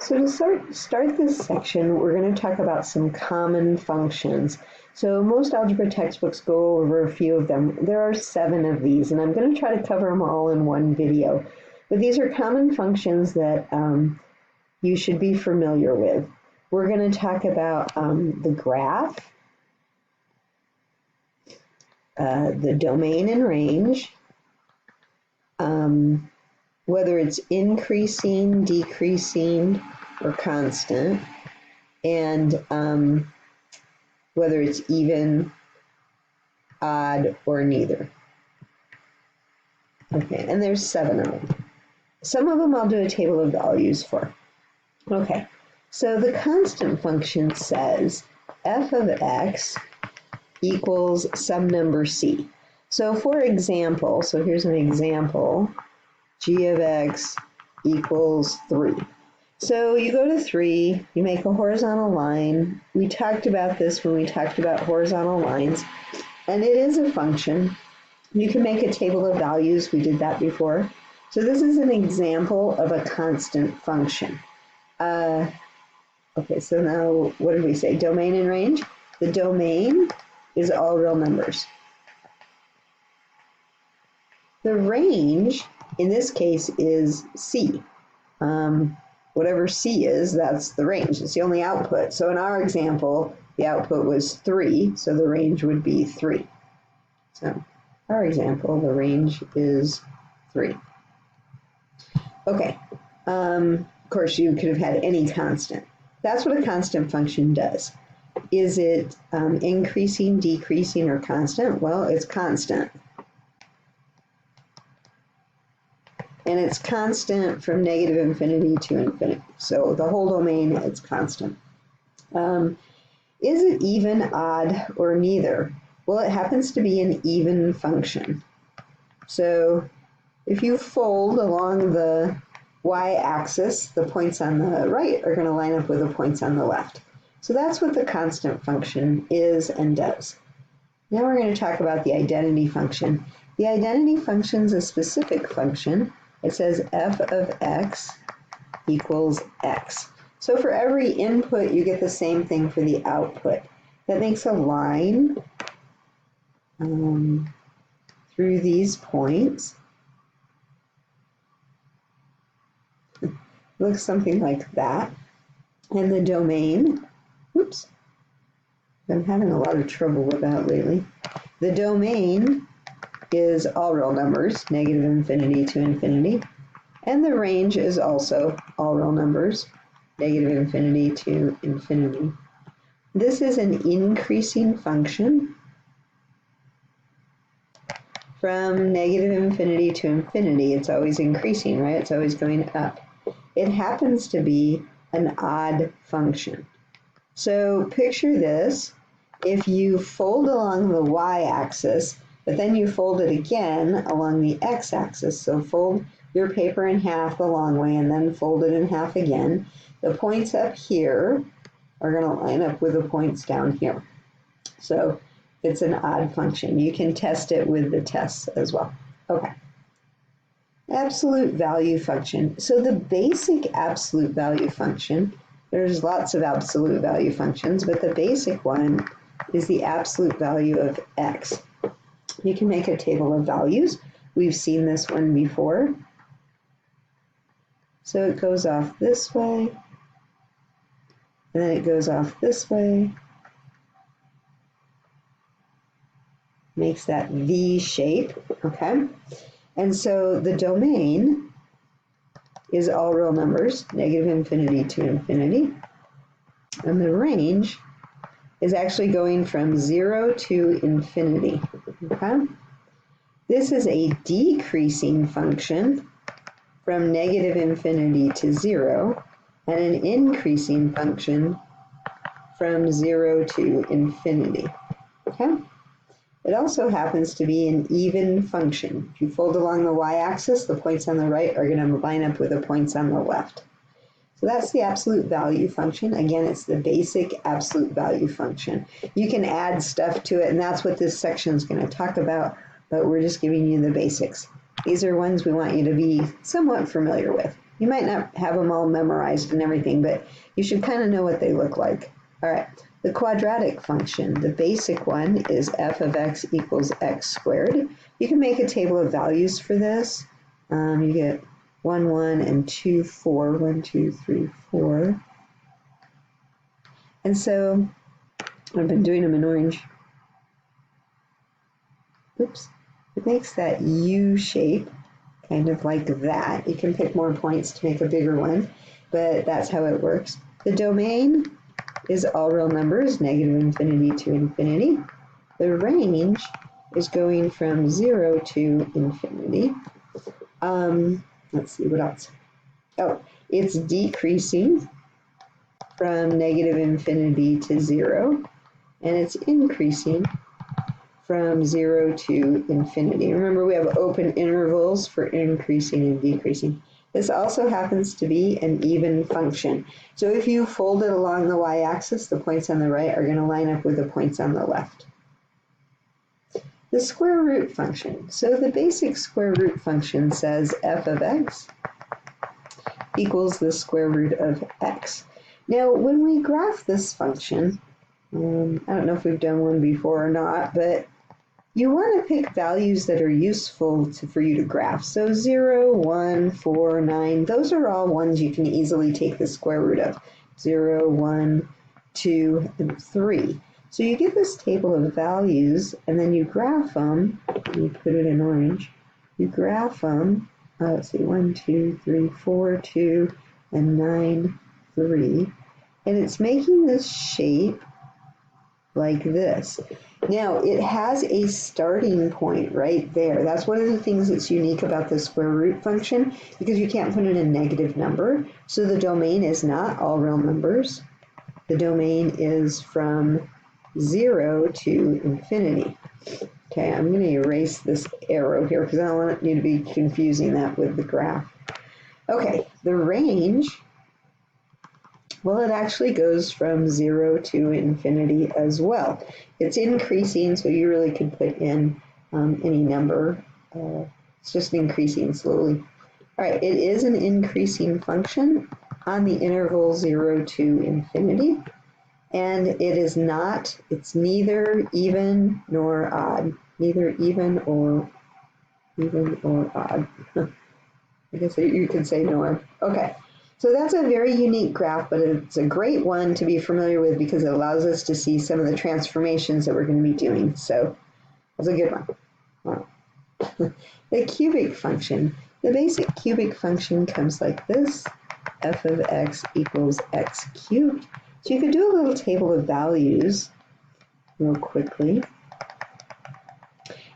So to start this section, we're going to talk about some common functions. So most algebra textbooks go over a few of them. There are 7 of these, and I'm going to try to cover them all in one video. But these are common functions that you should be familiar with. We're going to talk about the graph, the domain and range, whether it's increasing, decreasing, or constant, and whether it's even, odd, or neither. Okay, and there's 7 of them. Some of them I'll do a table of values for. Okay, so the constant function says f of x equals some number c. So for example, so here's an example, g of x equals 3. So you go to 3, you make a horizontal line. We talked about this when we talked about horizontal lines, and it is a function. You can make a table of values. We did that before. So this is an example of a constant function. Okay, so now what did we say? Domain and range? The domain is all real numbers. The range, in this case, is C. Whatever C is, that's the range. It's the only output. So in our example, the output was 3, so the range would be 3. So our example, the range is 3. Okay. Of course, you could have had any constant. That's what a constant function does. Is it increasing, decreasing, or constant? Well, it's constant. And it's constant from negative infinity to infinity. So the whole domain, it's constant. Is it even, odd, or neither? Well, it happens to be an even function. So if you fold along the y-axis, the points on the right are going to line up with the points on the left. So that's what the constant function is and does. Now we're going to talk about the identity function. The identity function is a specific function. It says f of x equals x. So for every input, you get the same thing for the output. That makes a line through these points. It looks something like that. And the domain, oops, I'm having a lot of trouble with that lately. The domain is all real numbers, negative infinity to infinity. And the range is also all real numbers, negative infinity to infinity. This is an increasing function from negative infinity to infinity. It's always increasing, right? It's always going up. It happens to be an odd function. So picture this. If you fold along the y-axis, but then you fold it again along the x-axis, so fold your paper in half the long way and then fold it in half again, the points up here are going to line up with the points down here. So it's an odd function. You can test it with the tests as well. Okay. Absolute value function. So the basic absolute value function, there's lots of absolute value functions, but the basic one is the absolute value of x. You can make a table of values. We've seen this one before. So it goes off this way, and then it goes off this way. Makes that V shape, okay? And so the domain is all real numbers, negative infinity to infinity. And the range is actually going from 0 to infinity, okay? This is a decreasing function from negative infinity to 0, and an increasing function from 0 to infinity, okay? It also happens to be an even function. If you fold along the y-axis, the points on the right are going to line up with the points on the left. So that's the absolute value function. Again, it's the basic absolute value function. You can add stuff to it, and that's what this section is going to talk about, but we're just giving you the basics. These are ones we want you to be somewhat familiar with. You might not have them all memorized and everything, but you should kind of know what they look like. All right, the quadratic function, the basic one is f of x equals x squared. You can make a table of values for this. You get 1, 1, and 2, 4. 1, 2, 3, 4. And so I've been doing them in orange. Oops. It makes that U shape, kind of like that. You can pick more points to make a bigger one, but that's how it works. The domain is all real numbers, negative infinity to infinity. The range is going from 0 to infinity. Let's see, what else? Oh, it's decreasing from negative infinity to 0, and it's increasing from 0 to infinity. Remember, we have open intervals for increasing and decreasing. This also happens to be an even function. So if you fold it along the y-axis, the points on the right are going to line up with the points on the left. The square root function. So the basic square root function says f of x equals the square root of x. Now, when we graph this function, I don't know if we've done one before or not, but you want to pick values that are useful for you to graph. So 0, 1, 4, 9, those are all ones you can easily take the square root of. 0, 1, 2, and 3. So you get this table of values, and then you graph them. You put it in orange. You graph them. Let's see, 1, 2, 3, 4, 2, and 9, 3. And it's making this shape like this. Now, it has a starting point right there. That's one of the things that's unique about the square root function, because you can't put in a negative number. So the domain is not all real numbers. The domain is from 0 to infinity. Okay, I'm going to erase this arrow here because I don't want you to be confusing that with the graph. Okay, the range, well, it actually goes from 0 to infinity as well. It's increasing, so you really could put in any number. It's just increasing slowly. All right, it is an increasing function on the interval 0 to infinity. And it is not, it's neither even nor odd. Neither even or odd. I guess you could say nor. Okay, so that's a very unique graph, but it's a great one to be familiar with because it allows us to see some of the transformations that we're going to be doing. So that's a good one. Wow. The cubic function. The basic cubic function comes like this. F of x equals x cubed. So you could do a little table of values real quickly.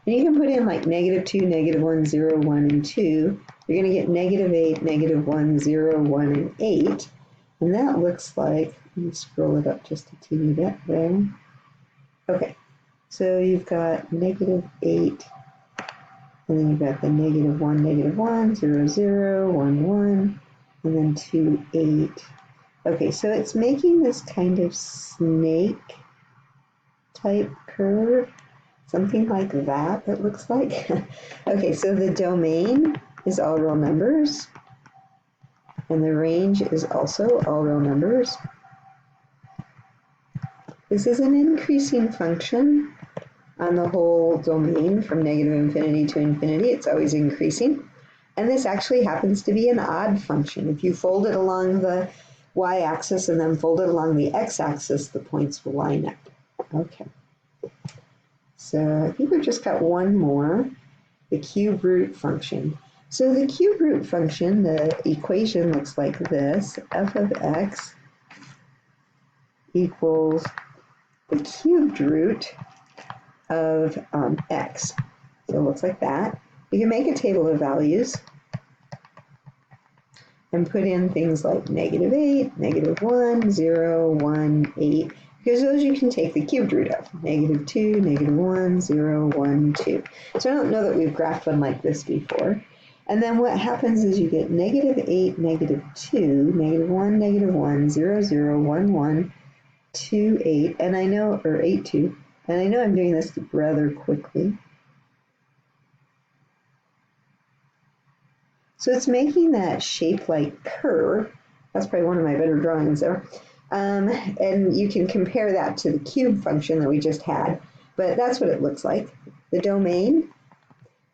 And you can put in like -2, -1, 0, 1, and 2. You're going to get -8, -1, 0, 1, and 8. And that looks like, let me scroll it up just a teeny bit there. Okay, so you've got -8, and then you've got the -1, -1, 0, 0, 1, 1, and then 2, 8. Okay, so it's making this kind of snake type curve, something like that, it looks like. Okay, so the domain is all real numbers, and the range is also all real numbers. This is an increasing function on the whole domain from negative infinity to infinity. It's always increasing. And this actually happens to be an odd function. If you fold it along the y-axis and then fold it along the x-axis, the points will line up. Okay. So I think we've just got one more, the cube root function. So the cube root function, the equation looks like this. F of x equals the cubed root of x. So it looks like that. You can make a table of values and put in things like -8, -1, 0, 1, 8, because those you can take the cubed root of. -2, -1, 0, 1, 2. So I don't know that we've graphed one like this before. And then what happens is you get -8, -2, -1, -1, 0, 0, 1, 1, 2, 8, and I know, or 8, 2, and I know I'm doing this rather quickly. So it's making that shape-like curve. That's probably one of my better drawings there. And you can compare that to the cube function that we just had, but that's what it looks like. The domain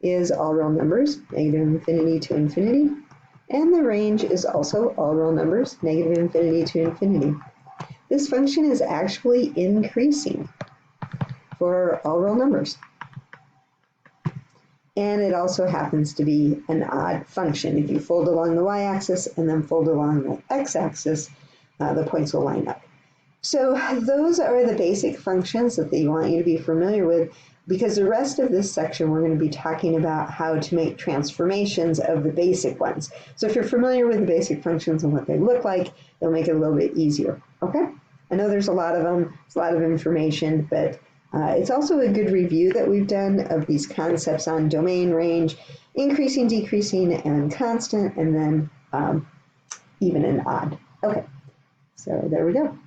is all real numbers, negative infinity to infinity, and the range is also all real numbers, negative infinity to infinity. This function is actually increasing for all real numbers. And it also happens to be an odd function. If you fold along the y-axis and then fold along the x-axis, the points will line up. So those are the basic functions that they want you to be familiar with, because the rest of this section we're going to be talking about how to make transformations of the basic ones. So if you're familiar with the basic functions and what they look like, it'll make it a little bit easier. Okay? I know there's a lot of them, it's a lot of information, but it's also a good review that we've done of these concepts on domain, range, increasing, decreasing, and constant, and then even and odd. Okay, so there we go.